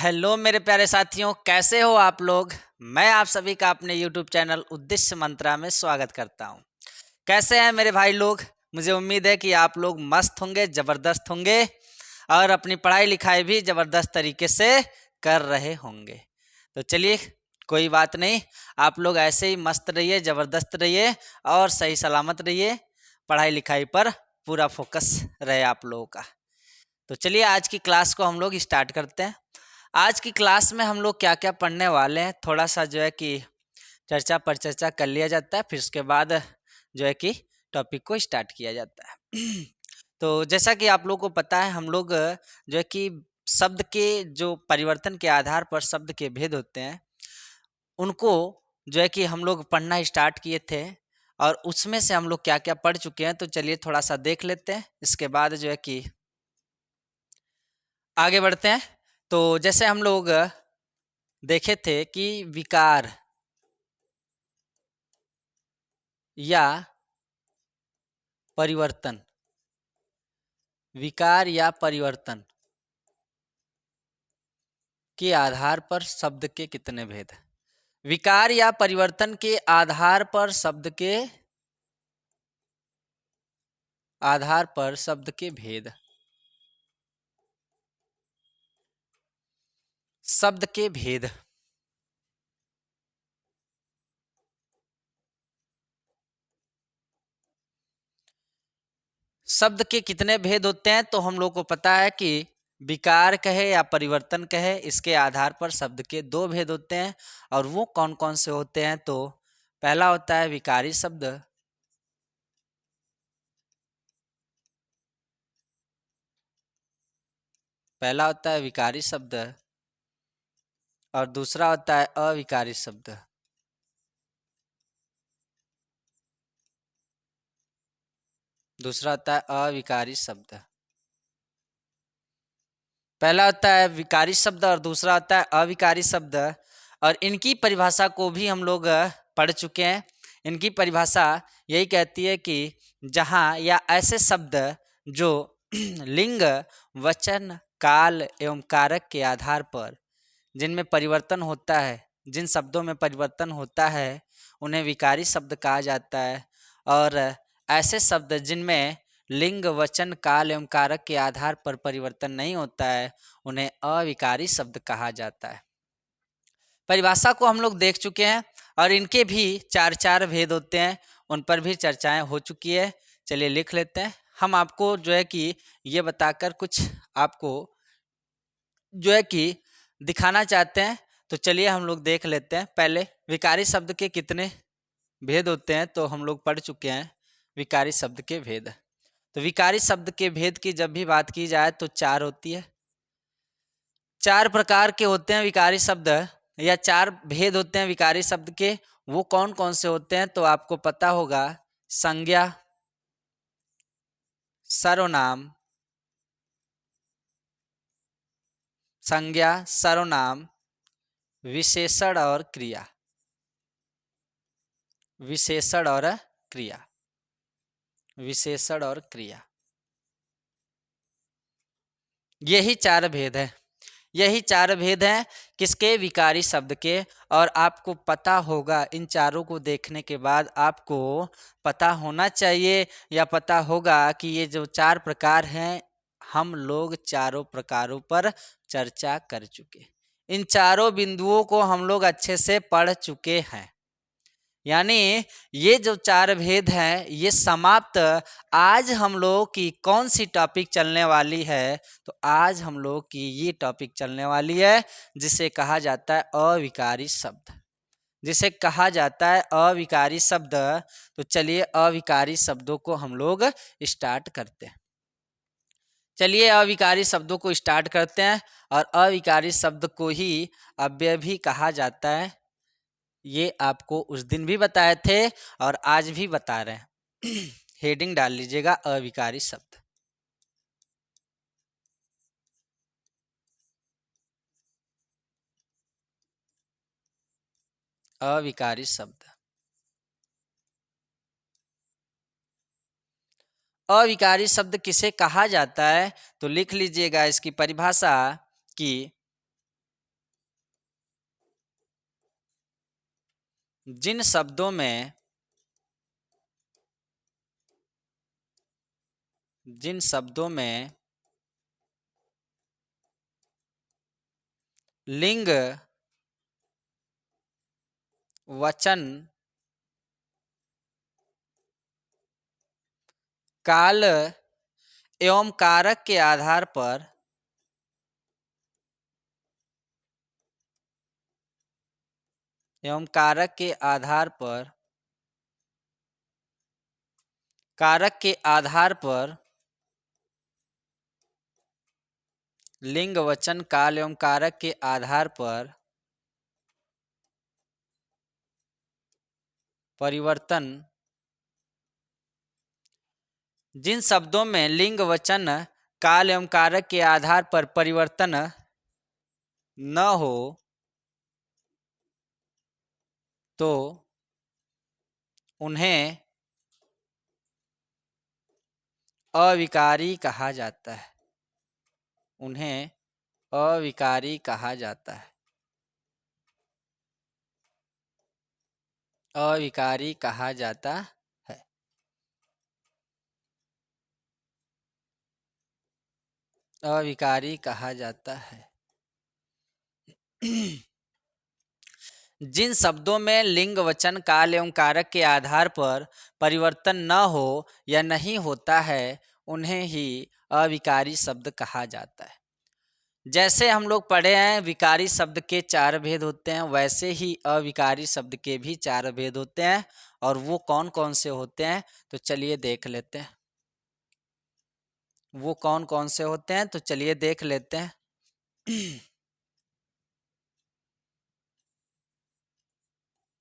Hello मेरे प्यारे साथियों, कैसे हो आप लोग। मैं आप सभी का अपने YouTube चैनल उद्देश्य मंत्रा में स्वागत करता हूं। कैसे हैं मेरे भाई लोग। मुझे उम्मीद है कि आप लोग मस्त होंगे, ज़बरदस्त होंगे और अपनी पढ़ाई लिखाई भी ज़बरदस्त तरीके से कर रहे होंगे। तो चलिए, कोई बात नहीं, आप लोग ऐसे ही मस्त रहिए, ज़बरदस्त रहिए और सही सलामत रहिए। पढ़ाई लिखाई पर पूरा फोकस रहे आप लोगों का। तो चलिए, आज की क्लास को हम लोग स्टार्ट करते हैं। आज की क्लास में हम लोग क्या क्या पढ़ने वाले हैं, थोड़ा सा जो है कि चर्चा पर चर्चा कर लिया जाता है, फिर उसके बाद जो है कि टॉपिक को स्टार्ट किया जाता है। तो जैसा कि आप लोगों को पता है, हम लोग जो है कि शब्द के जो परिवर्तन के आधार पर शब्द के भेद होते हैं, उनको जो है कि हम लोग पढ़ना स्टार्ट किए थे और उसमें से हम लोग क्या क्या पढ़ चुके हैं। तो चलिए थोड़ा सा देख लेते हैं, इसके बाद जो है कि आगे बढ़ते हैं। तो जैसे हम लोग देखे थे कि विकार या परिवर्तन, विकार या परिवर्तन के आधार पर शब्द के कितने भेद। विकार या परिवर्तन के आधार पर शब्द के आधार पर शब्द के भेद, शब्द के भेद। शब्द के कितने भेद होते हैं, तो हम लोग को पता है कि विकार कहे या परिवर्तन कहे, इसके आधार पर शब्द के दो भेद होते हैं। और वो कौन कौन से होते हैं, तो पहला होता है विकारी शब्द, पहला होता है विकारी शब्द और दूसरा होता है अविकारी शब्द। दूसरा होता है अविकारी शब्द। पहला होता है विकारी शब्द और दूसरा होता है अविकारी शब्द। और इनकी परिभाषा को भी हम लोग पढ़ चुके हैं। इनकी परिभाषा यही कहती है कि जहाँ या ऐसे शब्द जो लिंग, वचन, काल एवं कारक के आधार पर जिनमें परिवर्तन होता है, जिन शब्दों में परिवर्तन होता है, उन्हें विकारी शब्द कहा जाता है। और ऐसे शब्द जिनमें लिंग, वचन, काल एवं कारक के आधार पर परिवर्तन नहीं होता है, उन्हें अविकारी शब्द कहा जाता है। परिभाषा को हम लोग देख चुके हैं और इनके भी चार चार भेद होते हैं, उन पर भी चर्चाएं हो चुकी है। चलिए लिख लेते हैं। हम आपको जो है कि ये बताकर कुछ आपको जो है कि दिखाना चाहते हैं। तो चलिए हम लोग देख लेते हैं। पहले विकारी शब्द के कितने भेद होते हैं, तो हम लोग पढ़ चुके हैं विकारी शब्द के भेद। तो विकारी शब्द के भेद की जब भी बात की जाए तो चार होती है। चार प्रकार के होते हैं विकारी शब्द, या चार भेद होते हैं विकारी शब्द के। वो कौन कौन से होते हैं, तो आपको पता होगा। संज्ञा, सर्वनाम, संज्ञा, सर्वनाम, विशेषण और क्रिया। विशेषण और क्रिया, विशेषण और क्रिया, यही चार भेद है। यही चार भेद हैं किसके, विकारी शब्द के। और आपको पता होगा, इन चारों को देखने के बाद आपको पता होना चाहिए या पता होगा कि ये जो चार प्रकार हैं, हम लोग चारों प्रकारों पर चर्चा कर चुके। इन चारों बिंदुओं को हम लोग अच्छे से पढ़ चुके हैं। यानी ये जो चार भेद हैं, ये समाप्त। आज हम लोग की कौन सी टॉपिक चलने वाली है, तो आज हम लोग की ये टॉपिक चलने वाली है जिसे कहा जाता है अविकारी शब्द, जिसे कहा जाता है अविकारी शब्द। तो चलिए अविकारी शब्दों को हम लोग स्टार्ट करते हैं। चलिए अविकारी शब्दों को स्टार्ट करते हैं। और अविकारी शब्द को ही अव्यय भी कहा जाता है। ये आपको उस दिन भी बताए थे और आज भी बता रहे हैं। हेडिंग डाल लीजिएगा अविकारी शब्द। अविकारी शब्द। अविकारी शब्द किसे कहा जाता है, तो लिख लीजिएगा इसकी परिभाषा कि जिन शब्दों में लिंग वचन काल एवं कारक के आधार पर कारक के आधार पर लिंग वचन काल एवं कारक के आधार पर परिवर्तन, जिन शब्दों में लिंग वचन काल एवं कारक के आधार पर परिवर्तन न हो तो उन्हें अविकारी कहा जाता है। उन्हें अविकारी कहा जाता है। अविकारी कहा जाता है। अविकारी कहा जाता है। जिन शब्दों में लिंग वचन काल एवं कारक के आधार पर परिवर्तन न हो या नहीं होता है उन्हें ही अविकारी शब्द कहा जाता है। जैसे हम लोग पढ़े हैं विकारी शब्द के 4 भेद होते हैं, वैसे ही अविकारी शब्द के भी 4 भेद होते हैं। और वो कौन कौन से होते हैं तो चलिए देख लेते हैं। वो कौन कौन से होते हैं तो चलिए देख लेते हैं।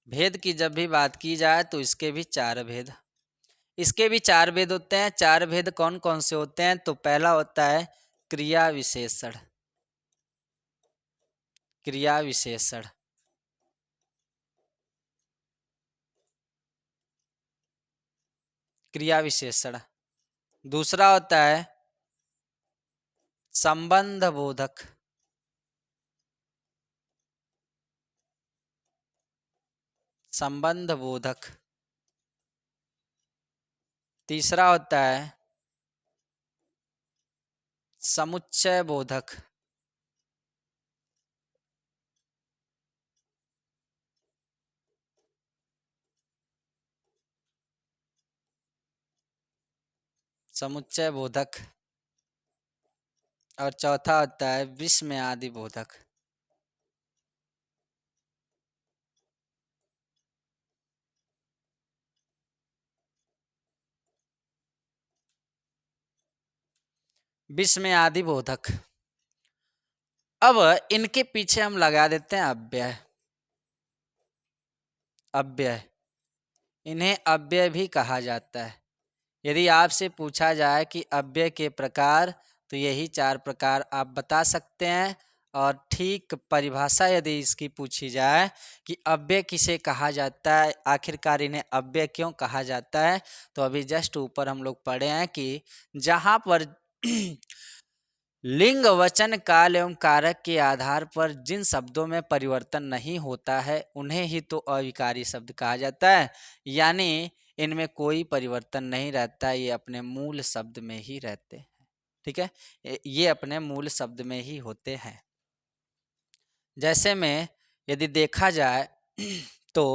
भेद की जब भी बात की जाए तो इसके भी 4 भेद होते हैं। 4 भेद कौन कौन से होते हैं तो पहला होता है क्रिया विशेषण। क्रिया विशेषण, क्रिया विशेषण। दूसरा होता है संबंध बोधक। संबंध बोधक। तीसरा होता है समुच्चय बोधक। समुच्चय बोधक। और चौथा होता है विस्मयादि बोधक। विस्मयादि बोधक। अब इनके पीछे हम लगा देते हैं अव्यय। अव्यय, इन्हें अव्यय भी कहा जाता है। यदि आपसे पूछा जाए कि अव्यय के प्रकार तो यही 4 प्रकार आप बता सकते हैं। और ठीक परिभाषा यदि इसकी पूछी जाए कि अव्यय किसे कहा जाता है, आखिरकार इन्हें अव्यय क्यों कहा जाता है, तो अभी जस्ट ऊपर हम लोग पढ़े हैं कि जहाँ पर लिंग वचन काल एवं कारक के आधार पर जिन शब्दों में परिवर्तन नहीं होता है उन्हें ही तो अविकारी शब्द कहा जाता है। यानी इनमें कोई परिवर्तन नहीं रहता, ये अपने मूल शब्द में ही रहते हैं। ठीक है, ये अपने मूल शब्द में ही होते हैं। जैसे में यदि देखा जाए तो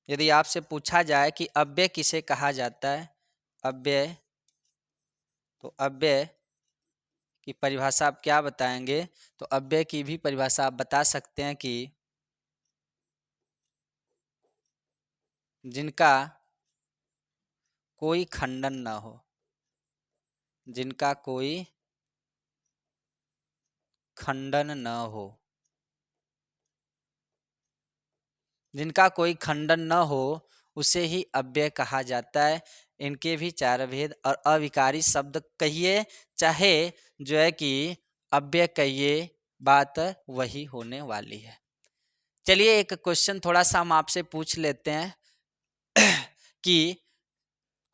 यदि आपसे पूछा जाए कि अव्यय किसे कहा जाता है, अव्यय, तो अव्यय की परिभाषा आप क्या बताएंगे, तो अव्यय की भी परिभाषा आप बता सकते हैं कि जिनका कोई खंडन न हो। जिनका कोई खंडन न हो। जिनका कोई खंडन न हो उसे ही अव्यय कहा जाता है। इनके भी 4 भेद। और अविकारी शब्द कहिए चाहे जो है कि अव्यय कहिए, बात वही होने वाली है। चलिए एक क्वेश्चन थोड़ा सा हम आपसे पूछ लेते हैं कि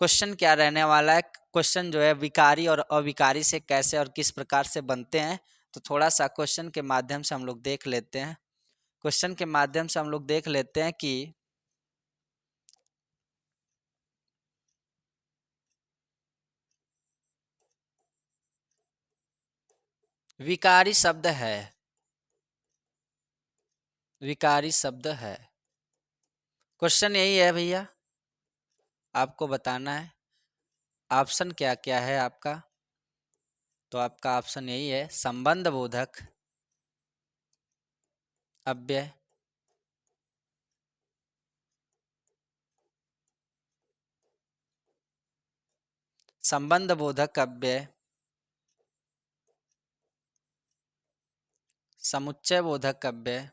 क्वेश्चन क्या रहने वाला है। क्वेश्चन जो है विकारी और अविकारी से कैसे और किस प्रकार से बनते हैं, तो थोड़ा सा क्वेश्चन के माध्यम से हम लोग देख लेते हैं। क्वेश्चन के माध्यम से हम लोग देख लेते हैं कि विकारी शब्द है, विकारी शब्द है। क्वेश्चन यही है भैया, आपको बताना है ऑप्शन क्या क्या है आपका। तो आपका ऑप्शन यही है, संबंध बोधक अव्यय, संबंध बोधक अव्यय, समुच्चय बोधक अव्यय,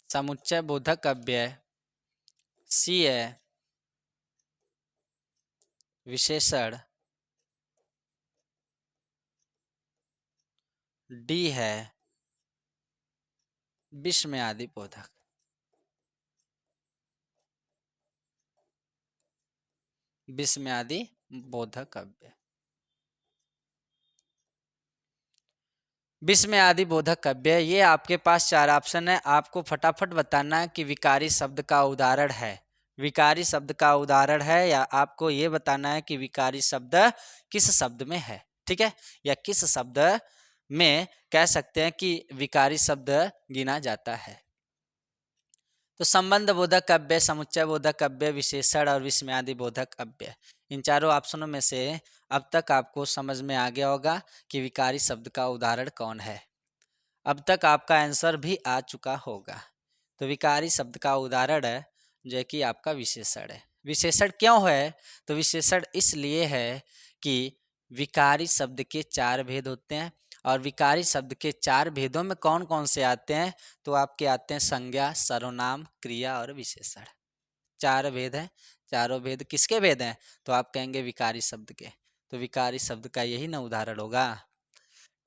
समुच्चय बोधक अव्यय, सी है विशेषण, डी है विस्मयादि बोधक। विस्मयादि बोधक अव्यय, विस्मयादि बोधक अव्यय, ये आपके पास चार ऑप्शन है। आपको फटाफट बताना है कि विकारी शब्द का उदाहरण है, विकारी शब्द का उदाहरण है, या आपको ये बताना है कि विकारी शब्द किस शब्द में है, ठीक है, या किस शब्द में कह सकते हैं कि विकारी शब्द गिना जाता है। तो संबंध बोधक अव्यय, समुच्चय बोधक अव्यय, विशेषण और विस्मयादि बोधक अव्यय, इन चारों ऑप्शनों में से अब तक आपको समझ में आ गया होगा कि विकारी शब्द का उदाहरण कौन है। अब तक आपका आंसर भी आ चुका होगा। तो विकारी शब्द का उदाहरण है जो है कि आपका विशेषण है। विशेषण क्यों है? तो विशेषण इसलिए है कि विकारी शब्द के चार भेद होते हैं, और विकारी शब्द के चार भेदों में कौन कौन से आते हैं? तो आपके आते हैं संज्ञा, सर्वनाम, क्रिया और विशेषण। चार भेद हैं। चारों भेद किसके भेद हैं? तो आप कहेंगे विकारी शब्द के। तो विकारी शब्द का यही ना उदाहरण होगा।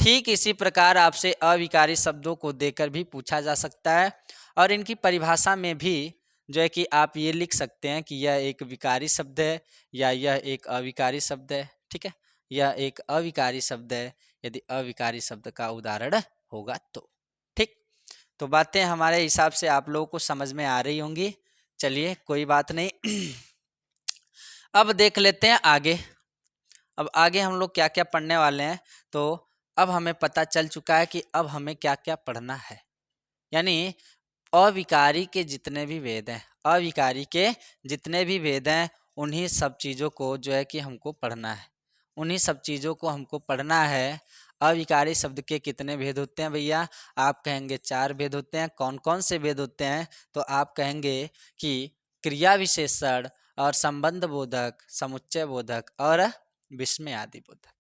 ठीक इसी प्रकार आपसे अविकारी शब्दों को देकर भी पूछा जा सकता है, और इनकी परिभाषा में भी जो है कि आप ये लिख सकते हैं कि यह एक विकारी शब्द है या यह एक अविकारी शब्द है, ठीक है, यह एक अविकारी शब्द है यदि अविकारी शब्द का उदाहरण होगा तो। ठीक, तो बातें हमारे हिसाब से आप लोगों को समझ में आ रही होंगी। चलिए कोई बात नहीं। अब देख लेते हैं आगे। अब आगे हम लोग क्या क्या पढ़ने वाले हैं। तो अब हमें पता चल चुका है कि अब हमें क्या क्या पढ़ना है, यानी अविकारी के जितने भी वेद हैं, अविकारी के जितने भी वेद हैं, उन्हीं सब चीज़ों को जो है कि हमको पढ़ना है, उन्हीं सब चीज़ों को हमको पढ़ना है। अविकारी शब्द के कितने भेद होते हैं भैया? आप कहेंगे चार भेद होते हैं। कौन कौन से भेद होते हैं? तो आप कहेंगे कि क्रिया विशेषण और संबंध बोधक, समुच्चय बोधक और विस्मयादि बोधक।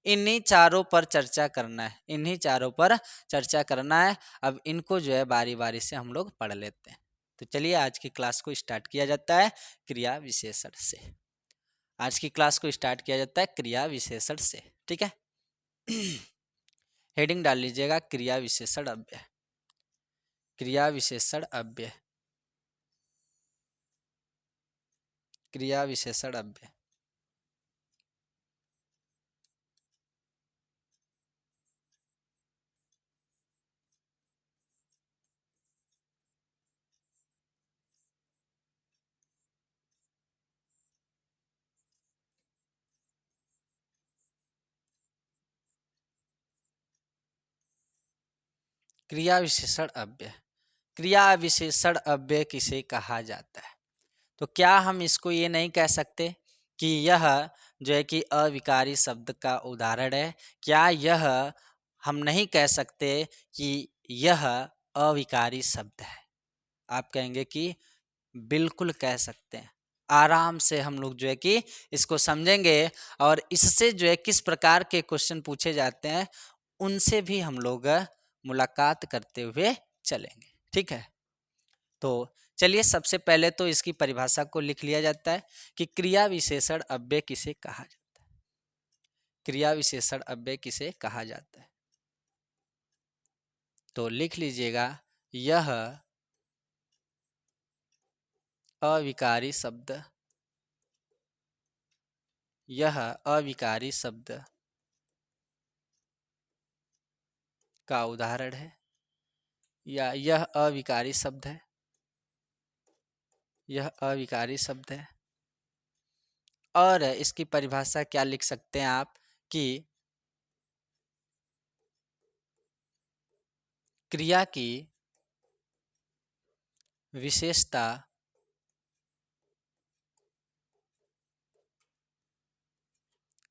इन्हीं चारों पर चर्चा करना है, इन्हीं चारों पर चर्चा करना है। अब इनको जो है बारी बारी से हम लोग पढ़ लेते हैं। तो चलिए आज की क्लास को स्टार्ट किया जाता है क्रिया विशेषण से। आज की क्लास को स्टार्ट किया जाता है क्रिया विशेषण से, ठीक है। हेडिंग डाल लीजिएगा क्रिया विशेषण अव्यय, क्रिया विशेषण अव्यय, क्रिया विशेषण अव्यय। क्रिया विशेषण अव्यय, क्रिया विशेषण अव्यय किसे कहा जाता है? तो क्या हम इसको ये नहीं कह सकते कि यह जो है कि अविकारी शब्द का उदाहरण है? क्या यह हम नहीं कह सकते कि यह अविकारी शब्द है? आप कहेंगे कि बिल्कुल कह सकते हैं। आराम से हम लोग जो है कि इसको समझेंगे, और इससे जो है किस प्रकार के क्वेश्चन पूछे जाते हैं उनसे भी हम लोग मुलाकात करते हुए चलेंगे, ठीक है। तो चलिए सबसे पहले तो इसकी परिभाषा को लिख लिया जाता है कि क्रिया विशेषण अव्यय किसे कहा जाता है। क्रिया विशेषण अव्यय किसे कहा जाता है? तो लिख लीजिएगा, यह अविकारी शब्द, यह अविकारी शब्द का उदाहरण है, या यह अविकारी शब्द है, यह अविकारी शब्द है। और इसकी परिभाषा क्या लिख सकते हैं आप कि क्रिया की विशेषता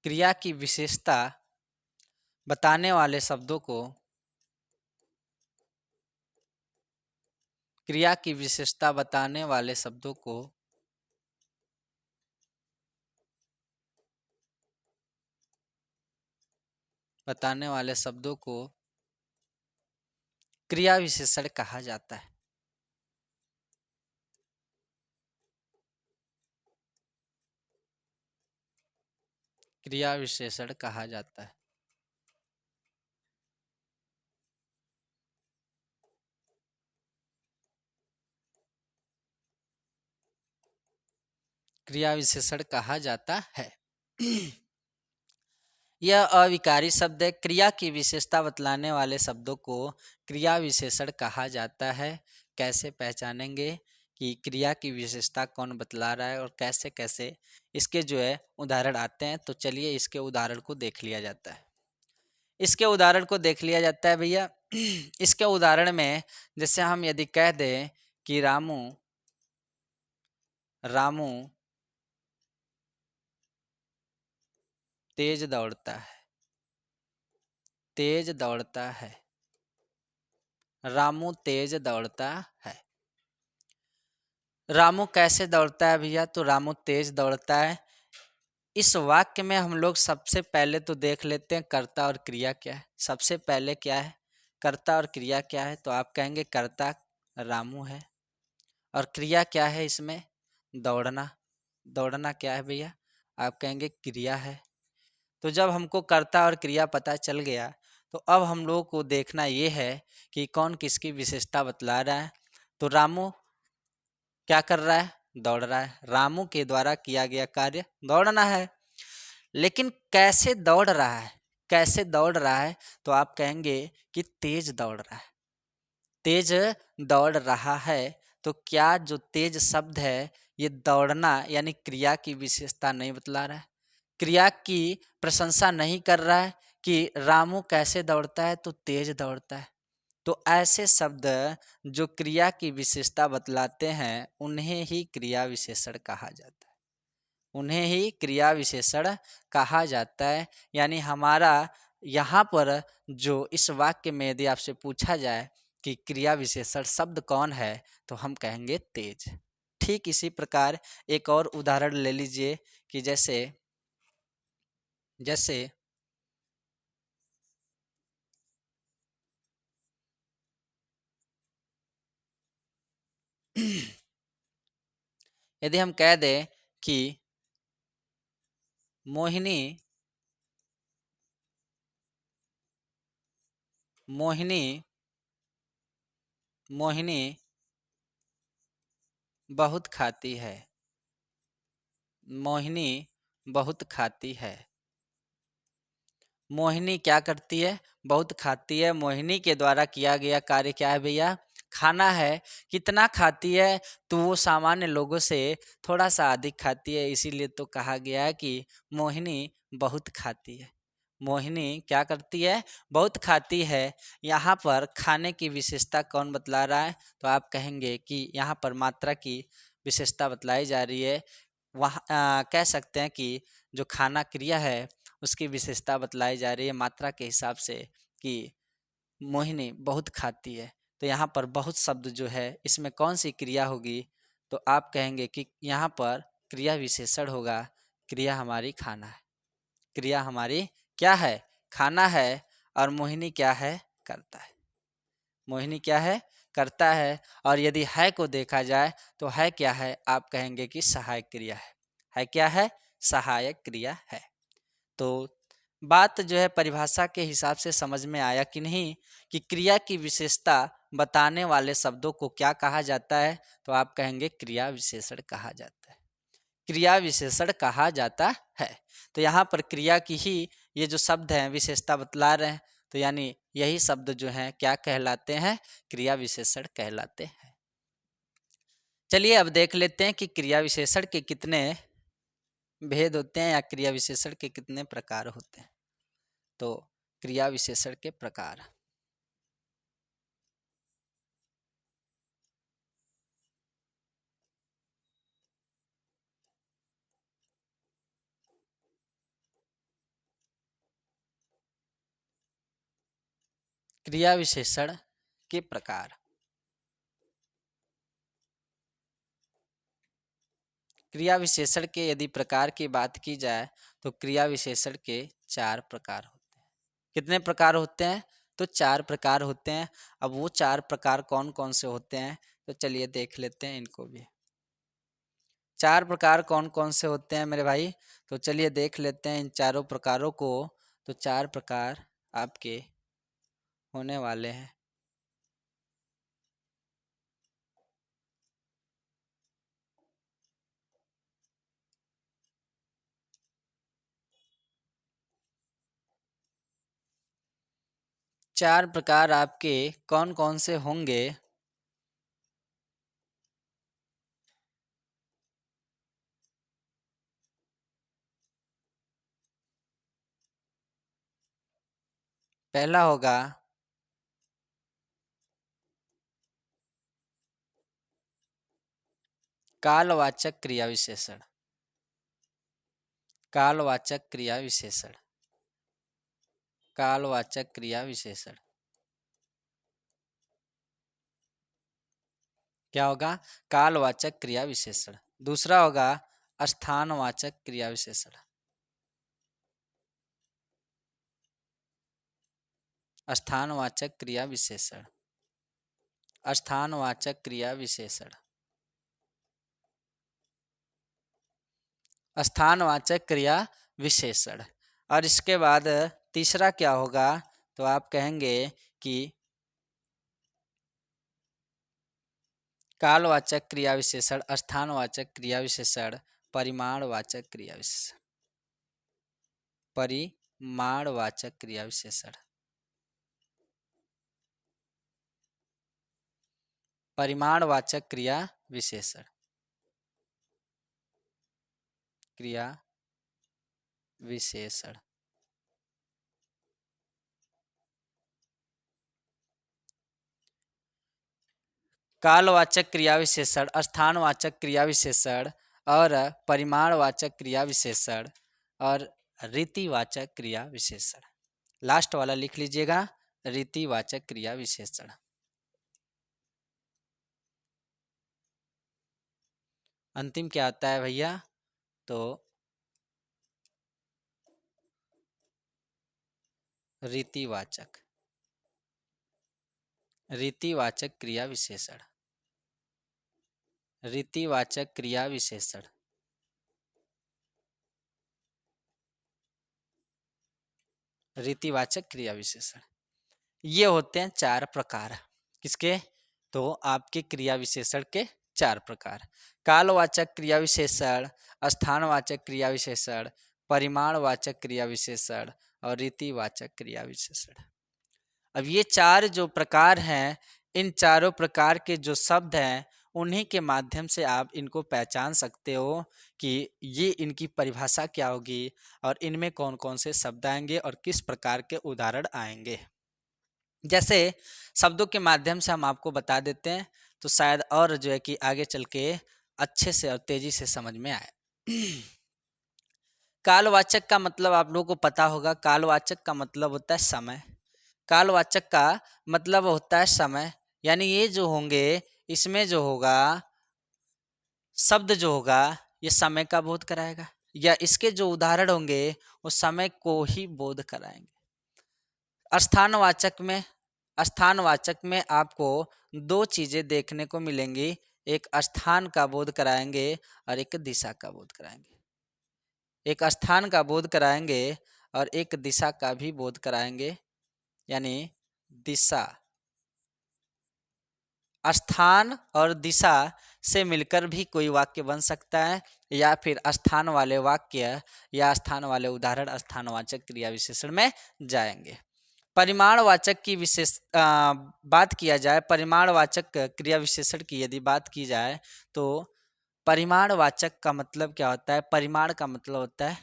क्रिया की विशेषता बताने वाले शब्दों को क्रिया की विशेषता बताने वाले शब्दों को बताने वाले शब्दों को क्रिया विशेषण कहा जाता है। क्रिया विशेषण कहा जाता है। क्रिया विशेषण कहा जाता है। यह अविकारी शब्द है। क्रिया की विशेषता बतलाने वाले शब्दों को क्रिया विशेषण कहा जाता है। कैसे पहचानेंगे कि क्रिया की विशेषता कौन बतला रहा है और कैसे कैसे इसके जो है उदाहरण आते हैं, तो चलिए इसके उदाहरण को देख लिया जाता है। इसके उदाहरण को देख लिया जाता है भैया। इसके उदाहरण में जैसे हम यदि कह दें कि रामू रामू तेज दौड़ता है, तेज दौड़ता है, रामू तेज दौड़ता है। रामू कैसे दौड़ता है भैया? तो रामू तेज दौड़ता है। इस वाक्य में हम लोग सबसे पहले तो देख लेते हैं कर्ता और क्रिया क्या है। सबसे पहले क्या है? कर्ता और क्रिया क्या है? तो आप कहेंगे कर्ता रामू है और क्रिया क्या है इसमें? दौड़ना। दौड़ना क्या है भैया? आप कहेंगे क्रिया है। तो जब हमको कर्ता और क्रिया पता चल गया, तो अब हम लोगों को देखना ये है कि कौन किसकी विशेषता बतला रहा है। तो रामू क्या कर रहा है? दौड़ रहा है। रामू के द्वारा किया गया कार्य दौड़ना है। लेकिन कैसे दौड़ रहा है? कैसे दौड़ रहा है? तो आप कहेंगे कि तेज दौड़ रहा है। तेज दौड़ रहा है। तो क्या जो तेज शब्द है ये दौड़ना यानी क्रिया की विशेषता नहीं बतला रहा है, क्रिया की प्रशंसा नहीं कर रहा है कि रामू कैसे दौड़ता है? तो तेज दौड़ता है। तो ऐसे शब्द जो क्रिया की विशेषता बतलाते हैं उन्हें ही क्रिया विशेषण कहा जाता है। उन्हें ही क्रिया विशेषण कहा जाता है। यानी हमारा यहाँ पर जो इस वाक्य में यदि आपसे पूछा जाए कि क्रिया विशेषण शब्द कौन है, तो हम कहेंगे तेज। ठीक इसी प्रकार एक और उदाहरण ले लीजिए कि जैसे जैसे यदि हम कह दें कि मोहिनी मोहिनी मोहिनी बहुत खाती है, मोहिनी बहुत खाती है। मोहिनी क्या करती है? बहुत खाती है। मोहिनी के द्वारा किया गया कार्य क्या है भैया? खाना है। कितना खाती है? तो वो सामान्य लोगों से थोड़ा सा अधिक खाती है, इसीलिए तो कहा गया है कि मोहिनी बहुत खाती है। मोहिनी क्या करती है? बहुत खाती है। यहाँ पर खाने की विशेषता कौन बतला रहा है? तो आप कहेंगे कि यहाँ पर मात्रा की विशेषता बतलाई जा रही है। वहाँ कह सकते हैं कि जो खाना क्रिया है उसकी विशेषता बतलाई जा रही है मात्रा के हिसाब से कि मोहिनी बहुत खाती है। तो यहाँ पर बहुत शब्द जो है इसमें कौन सी क्रिया होगी? तो आप कहेंगे कि यहाँ पर क्रिया विशेषण होगा। क्रिया हमारी खाना है। क्रिया हमारी क्या है? खाना है। और मोहिनी क्या है? करता है। मोहिनी क्या है? करता है। और यदि है को देखा जाए तो है क्या है? आप कहेंगे कि सहायक क्रिया है। है क्या है? सहायक क्रिया है। तो बात जो है परिभाषा के हिसाब से समझ में आया कि नहीं कि क्रिया की विशेषता बताने वाले शब्दों को क्या कहा जाता है? तो आप कहेंगे क्रिया विशेषण कहा जाता है। क्रिया विशेषण कहा जाता है। तो यहाँ पर क्रिया की ही ये जो शब्द हैं विशेषता बतला रहे हैं, तो यानी यही शब्द जो हैं क्या कहलाते हैं? क्रिया विशेषण कहलाते हैं। चलिए अब देख लेते हैं कि क्रिया विशेषण के कितने भेद होते हैं या क्रिया विशेषण के कितने प्रकार होते हैं। तो क्रिया विशेषण के प्रकार, क्रिया विशेषण के प्रकार। क्रिया विशेषण के यदि प्रकार की बात की जाए तो क्रिया विशेषण के 4 प्रकार होते हैं। कितने प्रकार होते हैं? तो 4 प्रकार होते हैं। अब वो 4 प्रकार कौन कौन से होते हैं? तो चलिए देख लेते हैं इनको भी। 4 प्रकार कौन कौन से होते हैं मेरे भाई? तो चलिए देख लेते हैं इन चारों प्रकारों को। तो 4 प्रकार आपके होने वाले हैं। चार प्रकार आपके कौन कौन से होंगे? पहला होगा कालवाचक क्रिया विशेषण। कालवाचक क्रिया विशेषण। कालवाचक क्रिया विशेषण क्या होगा? कालवाचक क्रिया विशेषण। दूसरा होगा स्थानवाचक क्रिया विशेषण। स्थानवाचक क्रिया विशेषण। स्थानवाचक क्रिया विशेषण। स्थानवाचक क्रिया विशेषण। और इसके बाद तीसरा क्या होगा? तो आप कहेंगे कि कालवाचक क्रिया विशेषण, स्थानवाचक क्रिया विशेषण, परिमाणवाचक क्रिया विशेषण। परिमाणवाचक क्रिया विशेषण। परिमाणवाचक क्रिया विशेषण। क्रिया विशेषण। कालवाचक क्रिया विशेषण, स्थानवाचक क्रिया विशेषण और परिमाणवाचक क्रिया विशेषण और रीतिवाचक क्रिया विशेषण। लास्ट वाला लिख लीजिएगा, रीतिवाचक क्रिया विशेषण। अंतिम क्या आता है भैया? तो रीतिवाचक। रीतिवाचक क्रिया विशेषण। रीतिवाचक क्रिया विशेषण। रीतिवाचक क्रिया विशेषण। ये होते हैं 4 प्रकार। किसके? तो आपके क्रिया विशेषण के 4 प्रकार। कालवाचक क्रिया विशेषण, स्थानवाचक क्रिया विशेषण, परिमाणवाचक क्रिया विशेषण और रीतिवाचक क्रिया विशेषण। अब ये 4 जो प्रकार हैं, इन चारों प्रकार के जो शब्द हैं उन्हीं के माध्यम से आप इनको पहचान सकते हो कि ये इनकी परिभाषा क्या होगी और इनमें कौन कौन से शब्द आएंगे और किस प्रकार के उदाहरण आएंगे। जैसे शब्दों के माध्यम से हम आपको बता देते हैं तो शायद और जो है कि आगे चल के अच्छे से और तेजी से समझ में आए। कालवाचक का मतलब आप लोगों को पता होगा। कालवाचक का मतलब होता है समय। कालवाचक का मतलब होता है समय, यानी ये जो होंगे इसमें जो होगा शब्द जो होगा ये समय का बोध कराएगा, या इसके जो उदाहरण होंगे वो समय को ही बोध कराएंगे। स्थानवाचक में, स्थानवाचक में आपको 2 चीजें देखने को मिलेंगी, एक स्थान का बोध कराएंगे और एक दिशा का बोध कराएंगे। एक स्थान का बोध कराएंगे और एक दिशा का भी बोध कराएंगे, यानी दिशा स्थान और दिशा से मिलकर भी कोई वाक्य बन सकता है, या फिर स्थान वाले वाक्य या स्थान वाले उदाहरण स्थानवाचक क्रिया विशेषण में जाएंगे। परिमाणवाचक की बात किया जाए, परिमाणवाचक क्रिया विशेषण की यदि बात की जाए तो परिमाणवाचक का मतलब क्या होता है? परिमाण का मतलब होता है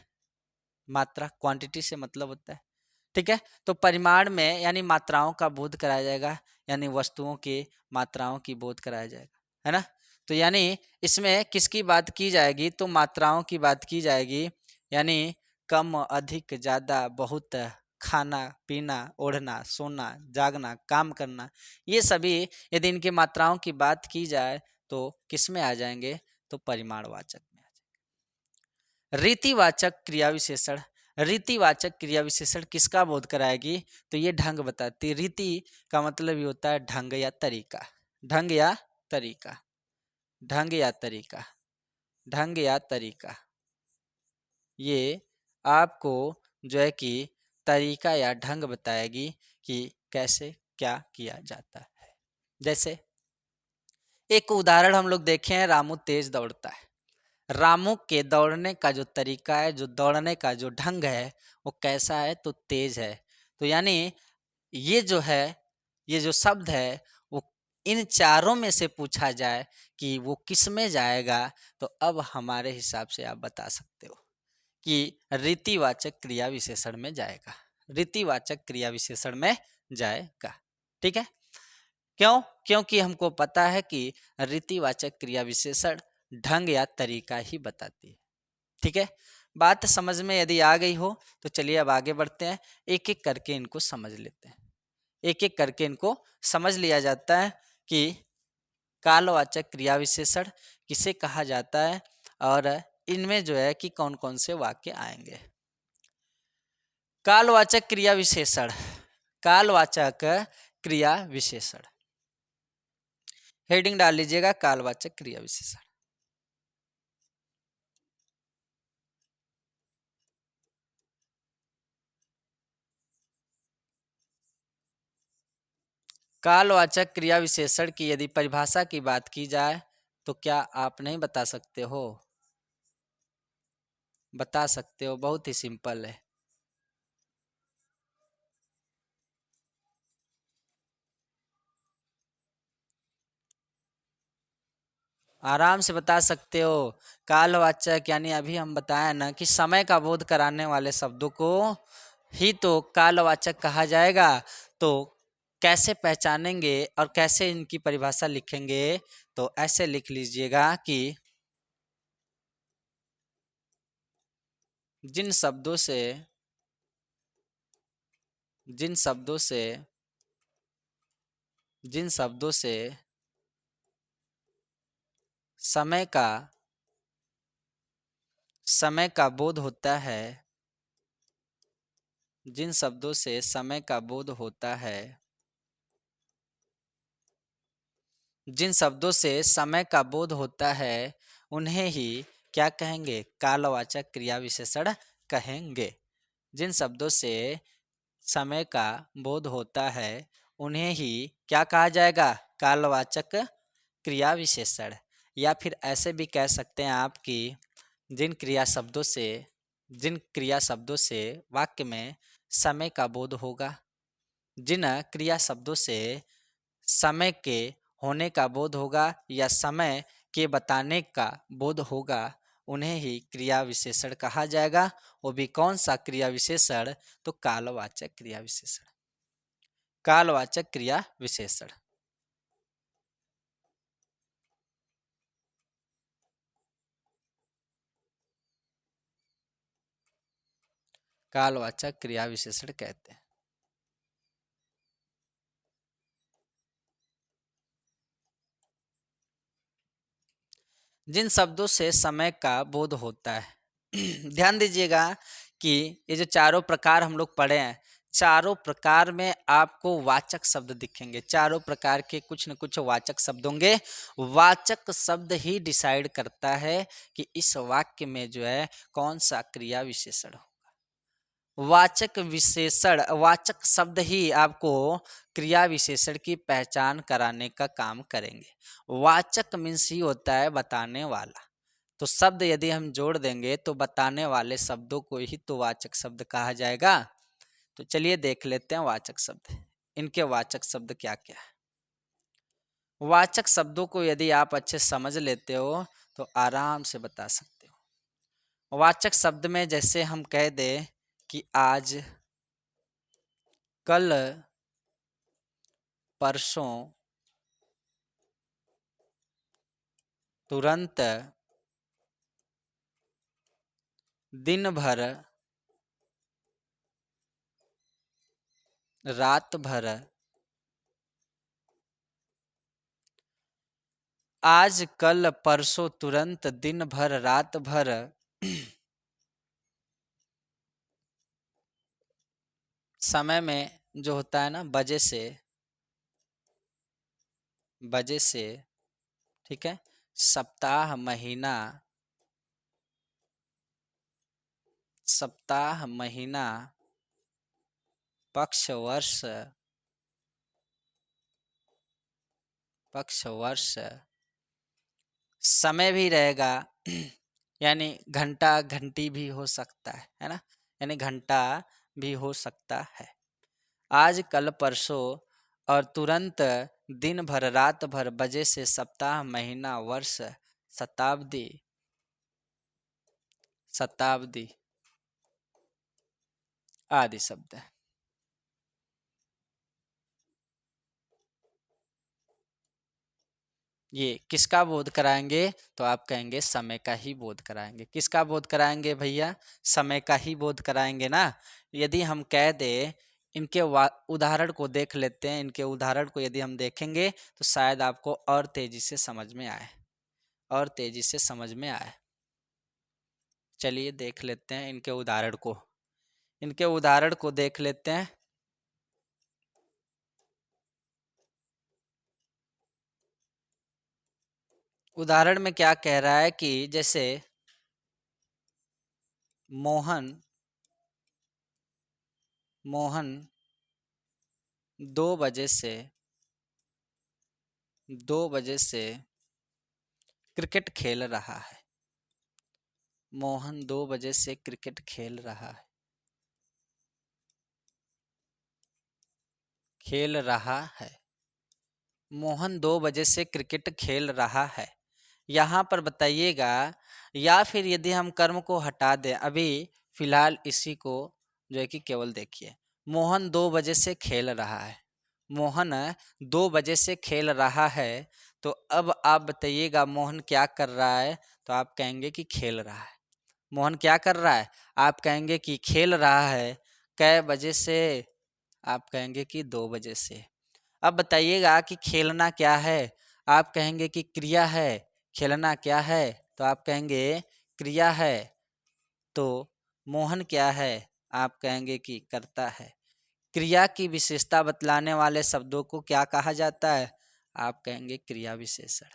मात्रा, क्वांटिटी से मतलब होता है। ठीक है, तो परिमाण में यानी मात्राओं का बोध कराया जाएगा, यानी वस्तुओं की मात्राओं की बोध कराया जाएगा, है ना। तो यानी इसमें किसकी बात की जाएगी? तो मात्राओं की बात की जाएगी, यानी कम, अधिक, ज़्यादा, बहुत, खाना पीना, ओढ़ना, सोना, जागना, काम करना, ये सभी यदि इनकी मात्राओं की बात की जाए तो किस में आ जाएंगे? तो परिमाणवाचक में आ जाएंगे। रीतिवाचक क्रिया विशेषण, रीतिवाचक क्रिया विशेषण किसका बोध कराएगी? तो ये ढंग बताती है। रीति का मतलब ये होता है ढंग या तरीका, ढंग या तरीका, ढंग या तरीका, ढंग या तरीका, ये आपको जो है कि तरीका या ढंग बताएगी कि कैसे क्या किया जाता है। जैसे एक उदाहरण हम लोग देखें हैं, रामू तेज दौड़ता है। रामू के दौड़ने का जो तरीका है, जो दौड़ने का जो ढंग है, वो कैसा है? तो तेज है। तो यानी ये जो है, ये जो शब्द है, वो इन चारों में से पूछा जाए कि वो किस में जाएगा, तो अब हमारे हिसाब से आप बता सकते हो कि रीतिवाचक क्रिया विशेषण में जाएगा, रीतिवाचक क्रिया विशेषण में जाएगा। ठीक है, क्यों? क्योंकि हमको पता है कि रीतिवाचक क्रिया विशेषण ढंग या तरीका ही बताती है। ठीक है, बात समझ में यदि आ गई हो तो चलिए अब आगे बढ़ते हैं, एक एक करके इनको समझ लेते हैं। एक एक करके इनको समझ लिया जाता है कि कालवाचक क्रिया विशेषण किसे कहा जाता है और इनमें जो है कि कौन कौन से वाक्य आएंगे। कालवाचक क्रिया विशेषण, कालवाचक क्रिया विशेषण, हेडिंग डाल लीजिएगा कालवाचक क्रिया विशेषण। कालवाचक क्रिया विशेषण की यदि परिभाषा की बात की जाए तो क्या आप नहीं बता सकते हो? बता सकते हो, बहुत ही सिंपल है। आराम से बता सकते हो। कालवाचक यानी अभी हम बताए ना कि समय का बोध कराने वाले शब्दों को ही तो कालवाचक कहा जाएगा। तो कैसे पहचानेंगे और कैसे इनकी परिभाषा लिखेंगे? तो ऐसे लिख लीजिएगा कि जिन शब्दों से, जिन शब्दों से, जिन शब्दों से समय का, समय का बोध होता है, जिन शब्दों से समय का बोध होता है, जिन शब्दों से समय का बोध होता है, उन्हें ही क्या कहेंगे? कालवाचक क्रिया विशेषण कहेंगे। जिन शब्दों से समय का बोध होता है उन्हें ही क्या कहा जाएगा? कालवाचक क्रिया विशेषण। या फिर ऐसे भी कह सकते हैं आप कि जिन क्रिया शब्दों से, जिन क्रिया शब्दों से वाक्य में समय का बोध होगा, जिन क्रिया शब्दों से समय के होने का बोध होगा या समय के बताने का बोध होगा, उन्हें ही क्रिया विशेषण कहा जाएगा। वो भी कौन सा क्रिया विशेषण? तो कालवाचक क्रिया विशेषण, कालवाचक क्रिया विशेषण। कालवाचक क्रिया विशेषण कहते हैं। जिन शब्दों से समय का बोध होता है ध्यान दीजिएगा कि ये जो चारों प्रकार हम लोग पढ़े हैं, चारों प्रकार में आपको वाचक शब्द दिखेंगे। चारों प्रकार के कुछ न कुछ वाचक शब्द होंगे। वाचक शब्द ही डिसाइड करता है कि इस वाक्य में जो है कौन सा क्रिया विशेषण हो। वाचक विशेषण, वाचक शब्द ही आपको क्रिया विशेषण की पहचान कराने का काम करेंगे। वाचक मीन्स ही होता है बताने वाला। तो शब्द यदि हम जोड़ देंगे तो बताने वाले शब्दों को ही तो वाचक शब्द कहा जाएगा। तो चलिए देख लेते हैं वाचक शब्द, इनके वाचक शब्द क्या क्या है। वाचक शब्दों को यदि आप अच्छे समझ लेते हो तो आराम से बता सकते हो। वाचक शब्द में जैसे हम कह दें कि आज, कल, परसों, तुरंत, दिन भर, रात भर, आज, कल, परसों, तुरंत, दिन भर, रात भर, समय में जो होता है ना बजे से, ठीक है, सप्ताह, महीना, सप्ताह, महीना, पक्ष, वर्ष, पक्ष, वर्ष, समय भी रहेगा यानी घंटा, घंटी भी हो सकता है ना, यानी घंटा भी हो सकता है। आज, कल, परसों और तुरंत, दिन भर, रात भर, बजे से, सप्ताह, महीना, वर्ष, शताब्दी, शताब्दी आदि शब्द है। ये किसका बोध कराएंगे? तो आप कहेंगे समय का ही बोध कराएंगे। किसका बोध कराएंगे भैया? समय का ही बोध कराएंगे ना। यदि हम कह दें, इनके उदाहरण को देख लेते हैं, इनके उदाहरण को यदि हम देखेंगे तो शायद आपको और तेजी से समझ में आए, और तेजी से समझ में आए। चलिए देख लेते हैं इनके उदाहरण को, इनके उदाहरण को देख लेते हैं। उदाहरण में क्या कह रहा है कि जैसे मोहन, मोहन 2 बजे से क्रिकेट खेल रहा है। मोहन 2 बजे से क्रिकेट खेल रहा है, खेल रहा है। मोहन 2 बजे से क्रिकेट खेल रहा है। यहाँ पर बताइएगा, या फिर यदि हम कर्म को हटा दें, अभी फिलहाल इसी को जो है कि केवल देखिए, मोहन 2 बजे से खेल रहा है, मोहन 2 बजे से खेल रहा है। तो अब आप बताइएगा मोहन क्या कर रहा है? तो आप कहेंगे कि खेल रहा है। मोहन क्या कर रहा है? आप कहेंगे कि खेल रहा है। कै बजे से? आप कहेंगे कि 2 बजे से। अब बताइएगा कि खेलना क्या है? आप कहेंगे कि क्रिया है। खेलना क्या है? तो आप कहेंगे क्रिया है। तो मोहन क्या है? आप कहेंगे कि करता है। क्रिया की विशेषता बतलाने वाले शब्दों को क्या कहा जाता है? आप कहेंगे क्रिया विशेषण।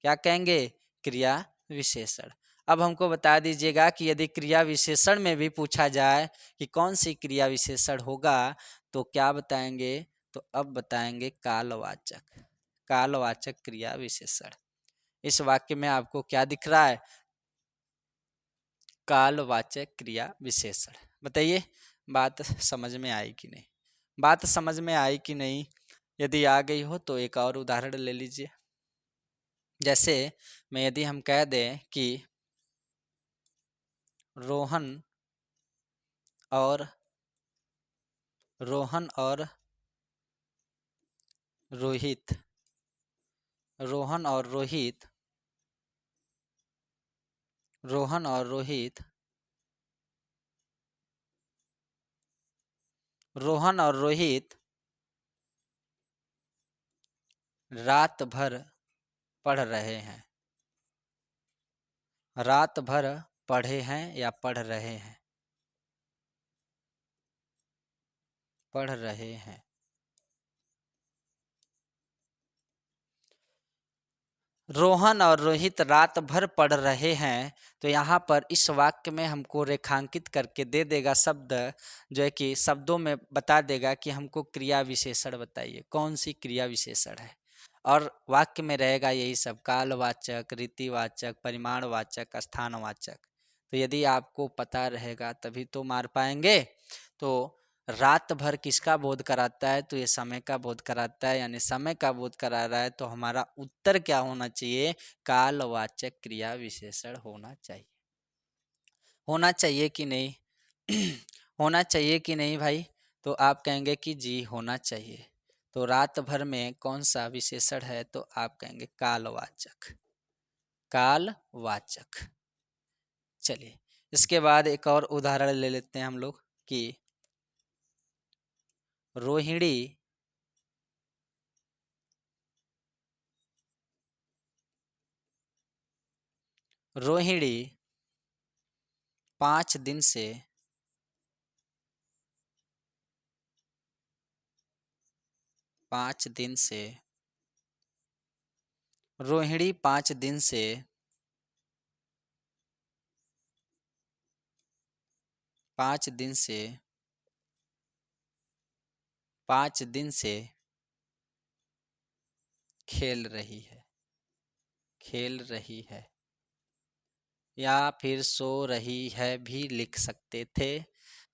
क्या कहेंगे? क्रिया विशेषण। अब हमको बता दीजिएगा कि यदि क्रिया विशेषण में भी पूछा जाए कि कौन सी क्रिया विशेषण होगा, तो क्या बताएंगे? तो अब बताएंगे कालवाचक, कालवाचक क्रिया विशेषण। इस वाक्य में आपको क्या दिख रहा है? कालवाचक क्रिया विशेषण। बताइए बात समझ में आई कि नहीं? बात समझ में आई कि नहीं? यदि आ गई हो तो एक और उदाहरण ले लीजिए। जैसे मैं यदि हम कह दें कि रोहन और रोहन और रोहित, रोहन और रोहित, रोहन और रोहित, रोहन और रोहित रात भर पढ़ रहे हैं। रात भर पढ़े हैं या पढ़ रहे हैं? पढ़ रहे हैं। रोहन और रोहित रात भर पढ़ रहे हैं, तो यहाँ पर इस वाक्य में हमको रेखांकित करके दे देगा शब्द, जो है कि शब्दों में बता देगा कि हमको क्रिया विशेषण बताइए, कौन सी क्रिया विशेषण है। और वाक्य में रहेगा यही सब, कालवाचक, रीतिवाचक, परिमाणवाचक, स्थानवाचक। तो यदि आपको पता रहेगा तभी तो मार पाएंगे। तो रात भर किसका बोध कराता है, तो ये समय का बोध कराता है, यानी समय का बोध करा रहा है। तो हमारा उत्तर क्या होना चाहिए, कालवाचक क्रिया विशेषण होना चाहिए। होना चाहिए कि नहीं होना चाहिए कि नहीं भाई? तो आप कहेंगे कि जी होना चाहिए। तो रात भर में कौन सा विशेषण है, तो आप कहेंगे कालवाचक, कालवाचक। चलिए इसके बाद एक और उदाहरण ले लेते हैं हम लोग कि रोहिणी रोहिणी 5 दिन से रोहिणी 5 दिन से 5 दिन से 5 दिन से खेल रही है या फिर सो रही है भी लिख सकते थे,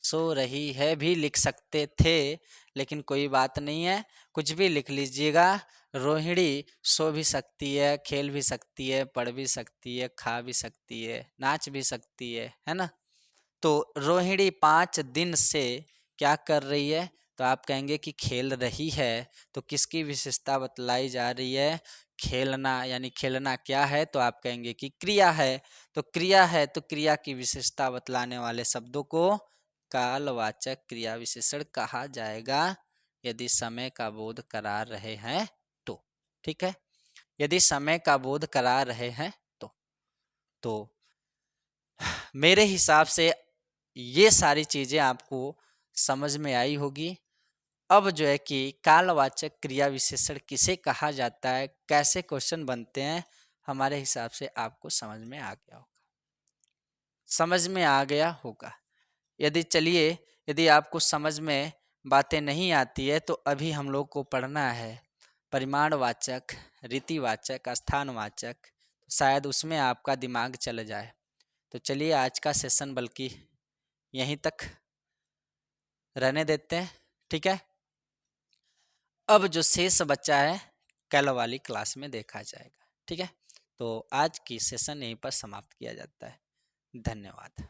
सो रही है भी लिख सकते थे, लेकिन कोई बात नहीं है, कुछ भी लिख लीजिएगा। रोहिणी सो भी सकती है, खेल भी सकती है, पढ़ भी सकती है, खा भी सकती है, नाच भी सकती है ना। तो रोहिणी 5 दिन से क्या कर रही है, तो आप कहेंगे कि खेल रही है। तो किसकी विशेषता बतलाई जा रही है, खेलना, यानी खेलना क्या है, तो आप कहेंगे कि क्रिया है। तो क्रिया है तो क्रिया की विशेषता बतलाने वाले शब्दों को कालवाचक क्रिया विशेषण कहा जाएगा, यदि समय का बोध करा रहे हैं तो। ठीक है, यदि समय का बोध करा रहे हैं तो मेरे हिसाब से ये सारी चीजें आपको समझ में आई होगी। अब जो है कि कालवाचक क्रिया विशेषण किसे कहा जाता है, कैसे क्वेश्चन बनते हैं, हमारे हिसाब से आपको समझ में आ गया होगा। यदि चलिए, यदि आपको समझ में बातें नहीं आती है तो अभी हम लोग को पढ़ना है परिमाणवाचक, रीतिवाचक, स्थानवाचक, शायद उसमें आपका दिमाग चल जाए। तो चलिए आज का सेशन बल्कि यहीं तक रहने देते हैं, ठीक है। अब जो शेष बच्चा है कल वाली क्लास में देखा जाएगा, ठीक है। तो आज की सेशन यहीं पर समाप्त किया जाता है। धन्यवाद।